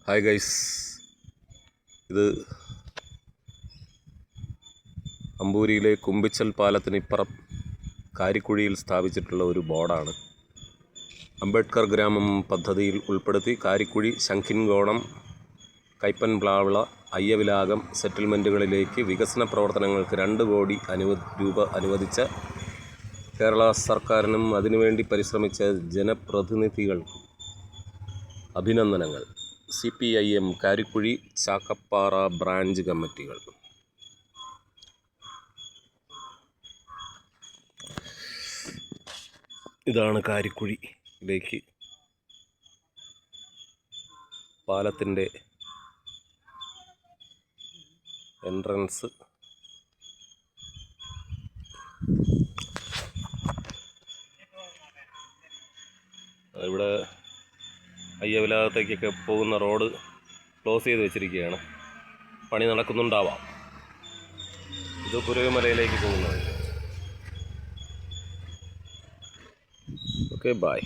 Hi guys, ഇത് അമ്പൂരിയിലെ കുമ്പിച്ചൽ പാലത്തിനിപ്പുറം കാരിക്കുഴിയിൽ സ്ഥാപിച്ചിട്ടുള്ള ഒരു ബോർഡാണ്. അംബേദ്കർ ഗ്രാമം പദ്ധതിയിൽ ഉൾപ്പെടുത്തി കാരിക്കുഴി, ശംഖിൻകോണം, കയ്പൻപ്ലാവിള, അയ്യവിലാകം സെറ്റിൽമെൻറ്റുകളിലേക്ക് വികസന പ്രവർത്തനങ്ങൾക്ക് 2 കോടി രൂപ അനുവദിച്ച കേരള സർക്കാരിനും അതിനുവേണ്ടി പരിശ്രമിച്ച ജനപ്രതിനിധികൾക്കും അഭിനന്ദനങ്ങൾ. CPIM കാരിക്കുഴി, ചാക്കപ്പാറ ബ്രാഞ്ച് കമ്മിറ്റികൾ. ഇതാണ് കാരിക്കുഴിയിലേക്ക് പാലത്തിൻ്റെ എൻട്രൻസ്. ഇവിടെ അയ്യവിലാകത്തേക്കൊക്കെ പോകുന്ന റോഡ് ക്ലോസ് ചെയ്ത് വെച്ചിരിക്കുകയാണ്. പണി നടക്കുന്നുണ്ടാവാം. ഇത് കുരകുമലയിലേക്ക് പോകുന്നത്. Okay, by.